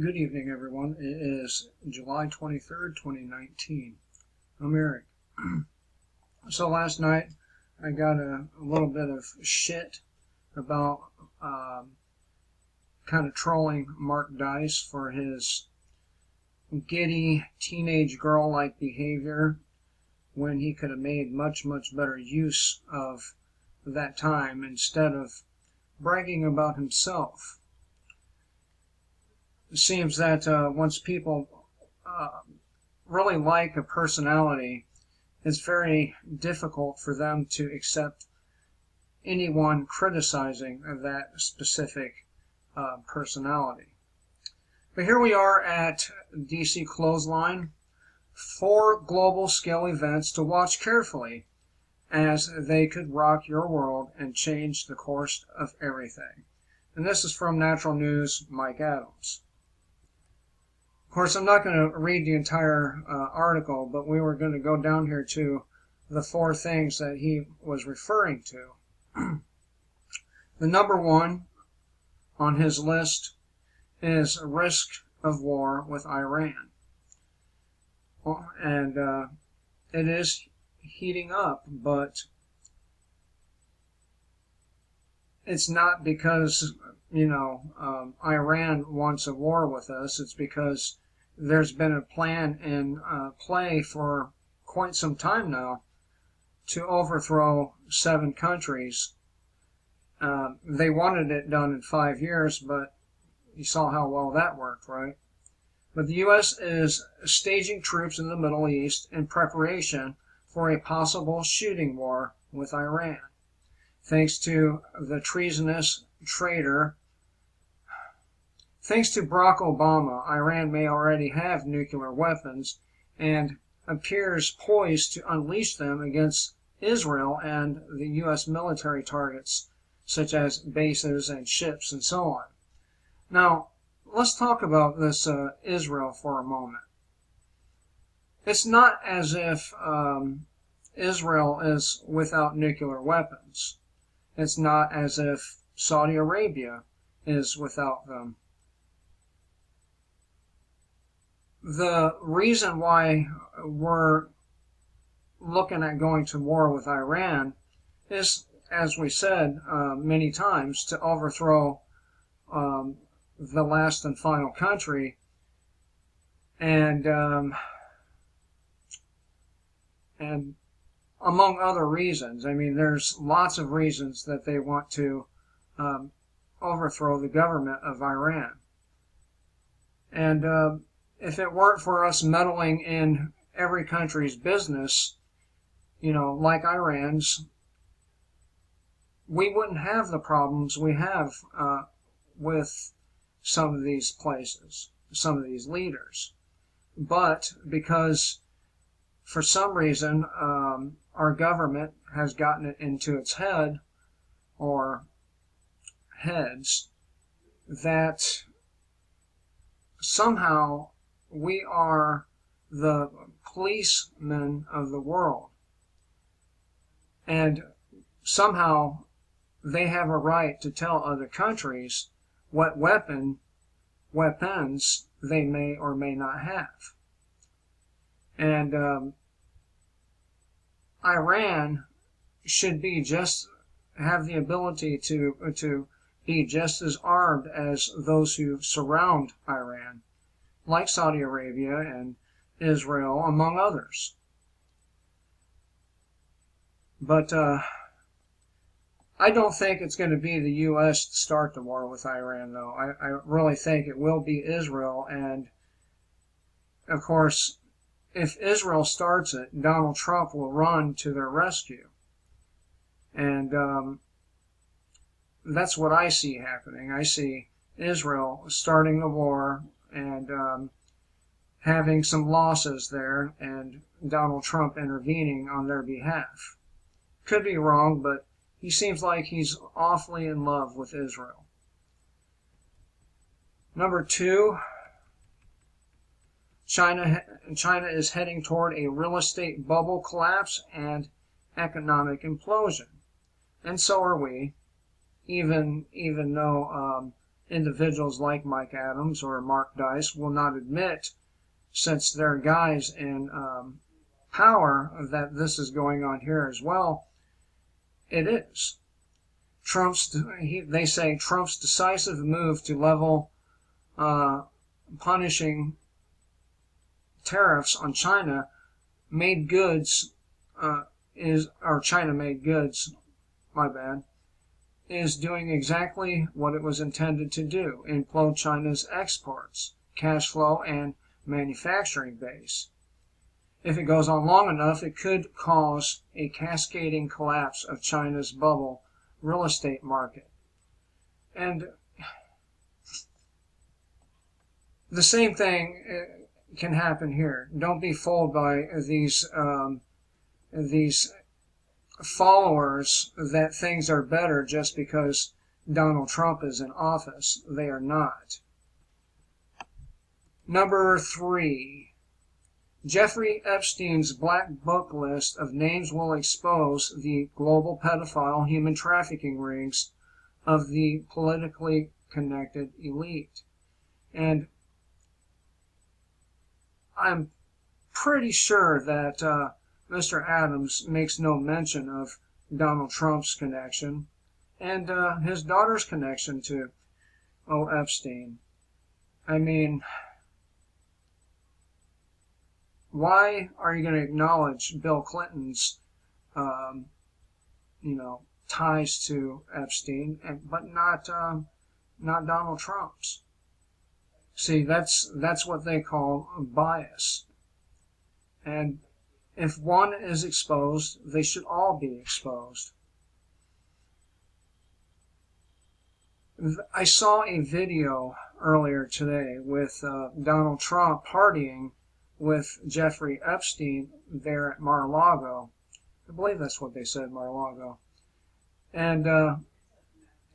Good evening, everyone. It is July 23rd, 2019. I'm Eric. So last night I got a little bit of shit about kind of trolling Mark Dice for his giddy teenage girl-like behavior when he could have made much better use of that time instead of bragging about himself. It seems that once people really like a personality, it's very difficult for them to accept anyone criticizing that specific personality. But here we are at DC Clothesline, 4 global scale events to watch carefully as they could rock your world and change the course of everything. And this is from Natural News, Mike Adams. Of course, I'm not going to read the entire article, but we were going to go down here to the 4 things that he was referring to. The number 1 on his list is risk of war with Iran. And it is heating up, but it's not because Iran wants a war with us. It's because there's been a plan in play for quite some time now to overthrow 7 countries. They wanted it done in 5 years, but you saw how well that worked, right? But the U.S. is staging troops in the Middle East in preparation for a possible shooting war with Iran. Thanks to the treasonous traitor. Thanks to Barack Obama, Iran may already have nuclear weapons and appears poised to unleash them against Israel and the U.S. military targets, such as bases and ships and so on. Now, let's talk about this Israel for a moment. It's not as if Israel is without nuclear weapons. It's not as if Saudi Arabia is without them. The reason why we're looking at going to war with Iran is, as we said many times, to overthrow the last and final country, and among other reasons. I mean, there's lots of reasons that they want to overthrow the government of Iran. And if it weren't for us meddling in every country's business, like Iran's, we wouldn't have the problems we have with some of these places, some of these leaders. But because for some reason our government has gotten it into its head, or heads, that somehow we are the policemen of the world, and somehow they have a right to tell other countries what weapons they may or may not have. And Iran should be have the ability to be just as armed as those who surround Iran, like Saudi Arabia and Israel, among others. But I don't think it's going to be the U.S. to start the war with Iran, though. I really think it will be Israel, and of course, if Israel starts it, Donald Trump will run to their rescue. And that's what I see happening. I see Israel starting the war and having some losses there, and Donald Trump intervening on their behalf. Could be wrong, but he seems like he's awfully in love with Israel. Number 2, China is heading toward a real estate bubble collapse and economic implosion. And so are we, even though individuals like Mike Adams or Mark Dice will not admit, since they're guys in power, that this is going on here as well. It is. They say Trump's decisive move to level punishing tariffs on China made goods China made goods, my bad, is doing exactly what it was intended to do: implode China's exports, cash flow, and manufacturing base. If it goes on long enough, it could cause a cascading collapse of China's bubble real estate market. And the same thing can happen here. Don't be fooled by these followers that things are better just because Donald Trump is in office. They are not. Number 3. Jeffrey Epstein's black book list of names will expose the global pedophile human trafficking rings of the politically connected elite. And I'm pretty sure that Mr. Adams makes no mention of Donald Trump's connection and his daughter's connection to Epstein. I mean, why are you going to acknowledge Bill Clinton's, ties to Epstein, but not Donald Trump's? See, that's what they call bias. And if one is exposed, they should all be exposed. I saw a video earlier today with Donald Trump partying with Jeffrey Epstein there at Mar-a-Lago. I believe that's what they said, Mar-a-Lago. And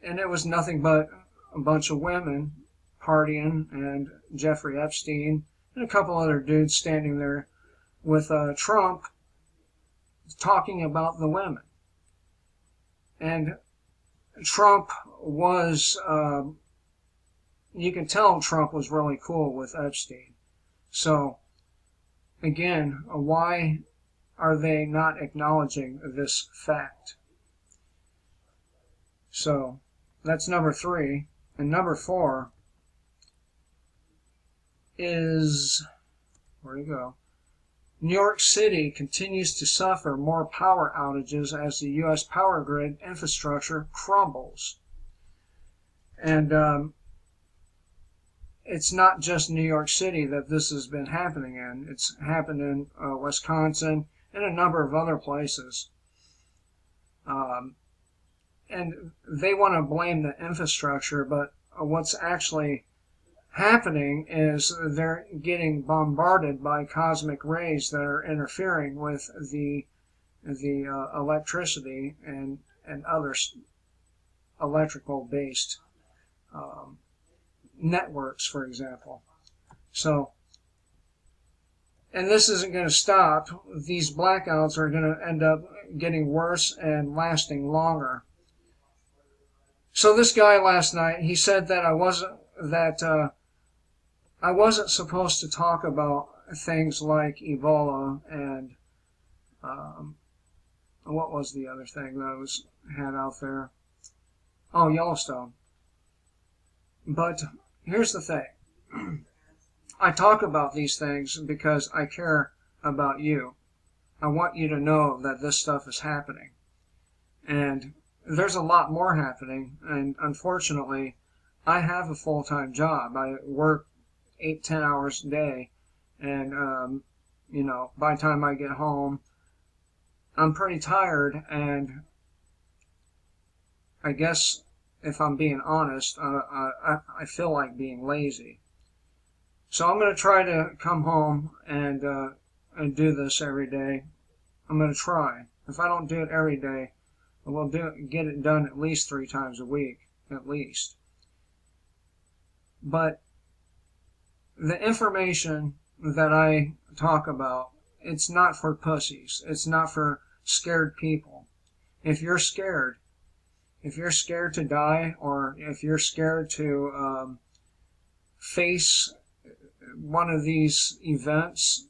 it was nothing but a bunch of women partying, and Jeffrey Epstein and a couple other dudes standing there with Trump talking about the women. And Trump was, you can tell Trump was really cool with Epstein. So, again, why are they not acknowledging this fact? So, that's number 3. And number 4 is, where'd it go? New York City continues to suffer more power outages as the U.S. power grid infrastructure crumbles. And it's not just New York City that this has been happening in. It's happened in Wisconsin and a number of other places. And they want to blame the infrastructure, but what's actually happening is they're getting bombarded by cosmic rays that are interfering with the electricity and other electrical based networks, for example. So, and this isn't going to stop. These blackouts are going to end up getting worse and lasting longer. So this guy last night, he said that I wasn't supposed to talk about things like Ebola and what was the other thing that had out there? Oh, Yellowstone. But here's the thing. I talk about these things because I care about you. I want you to know that this stuff is happening. And there's a lot more happening, and unfortunately, I have a full-time job. I work 8-10 hours a day, and by the time I get home, I'm pretty tired, and I guess if I'm being honest, I feel like being lazy. So I'm going to try to come home and do this every day. I'm going to try. If I don't do it every day, I will get it done at least 3 times a week, at least. But the information that I talk about, it's not for pussies. It's not for scared people. If you're scared, If you're scared to die, or if you're scared to face one of these events,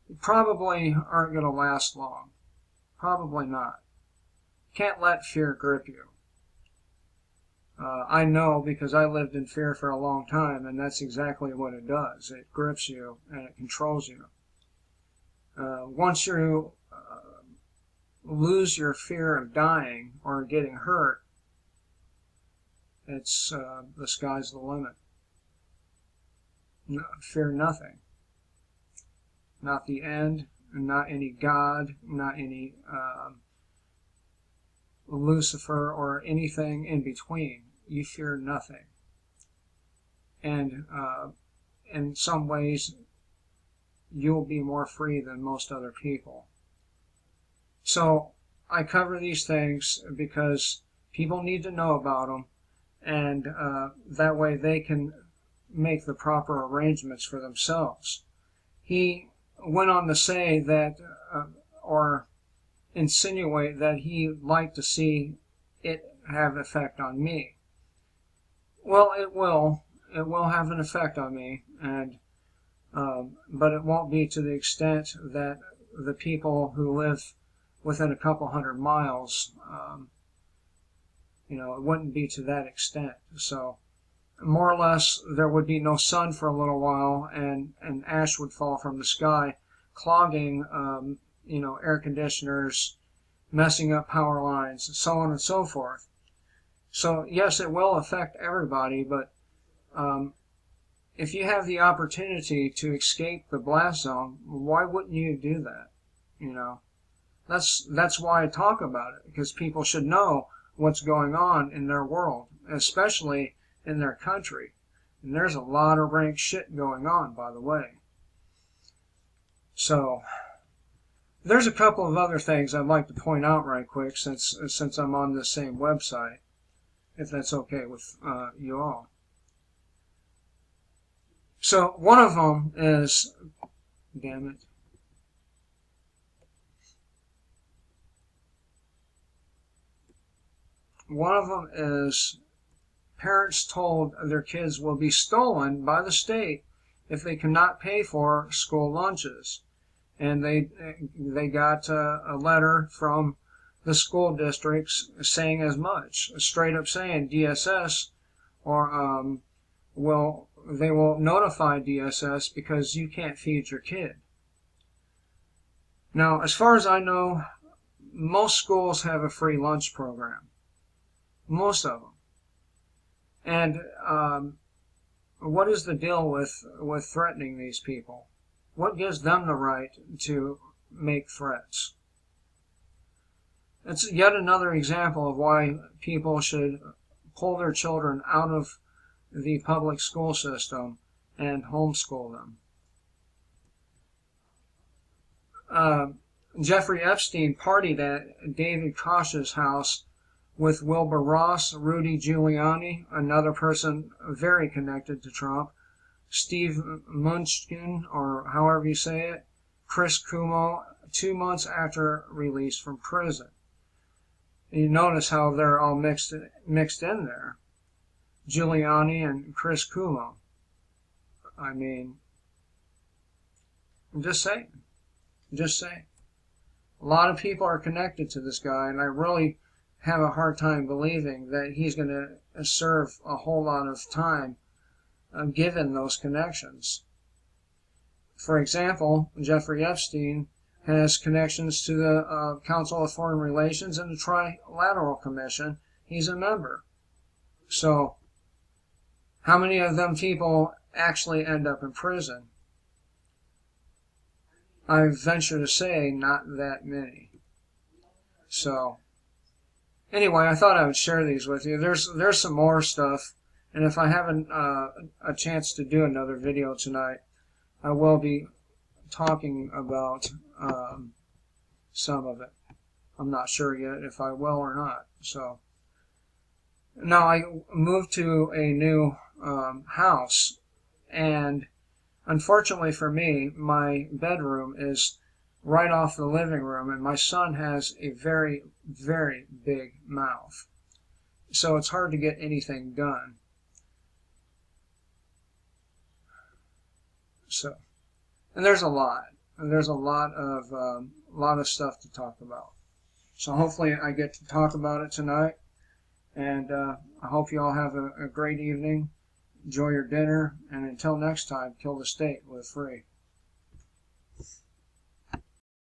you probably aren't going to last long. Probably not. Can't let fear grip you. I know, because I lived in fear for a long time, and that's exactly what it does. It grips you and it controls you. Once you lose your fear of dying or getting hurt, it's the sky's the limit. No, fear nothing. Not the end, not any God, not any Lucifer, or anything in between. You fear nothing. And in some ways, you'll be more free than most other people. So I cover these things because people need to know about them, and that way they can make the proper arrangements for themselves. He went on to say that, or insinuate that he'd like to see it have effect on me. Well, it will. It will have an effect on me, and but it won't be to the extent that the people who live within a couple hundred miles, it wouldn't be to that extent. So more or less, there would be no sun for a little while, and ash would fall from the sky, clogging air conditioners, messing up power lines, so on and so forth. So yes, it will affect everybody, but if you have the opportunity to escape the blast zone, why wouldn't you do that? That's why I talk about it, because people should know what's going on in their world, especially in their country. And there's a lot of rank shit going on, by the way. So there's a couple of other things I'd like to point out right quick, since I'm on the same website, if that's okay with you all. So one of them is, damn it, one of them is parents told their kids will be stolen by the state if they cannot pay for school lunches. And they got a letter from the school districts saying as much, straight up saying DSS, or they will notify DSS because you can't feed your kid. Now, as far as I know, most schools have a free lunch program. Most of them. And what is the deal with threatening these people? What gives them the right to make threats? It's yet another example of why people should pull their children out of the public school system and homeschool them. Jeffrey Epstein partied at David Koch's house with Wilbur Ross, Rudy Giuliani, another person very connected to Trump, Steve Mnuchin, or however you say it, Chris Cuomo, 2 months after release from prison. And you notice how they're all mixed in there. Giuliani and Chris Cuomo. I mean, I'm just saying. A lot of people are connected to this guy, and I really have a hard time believing that he's going to serve a whole lot of time given those connections. For example, Jeffrey Epstein has connections to the Council of Foreign Relations and the Trilateral Commission. He's a member. So, how many of them people actually end up in prison? I venture to say not that many. So, anyway, I thought I would share these with you. There's some more stuff, and if I haven't a chance to do another video tonight, I will be talking about some of it. I'm not sure yet if I will or not. So now I moved to a new house, and unfortunately for me, my bedroom is right off the living room, and my son has a very, very big mouth. So it's hard to get anything done. So, and there's a lot. There's a lot of stuff to talk about. So hopefully I get to talk about it tonight. And I hope you all have a great evening. Enjoy your dinner. And until next time, kill the state, live free.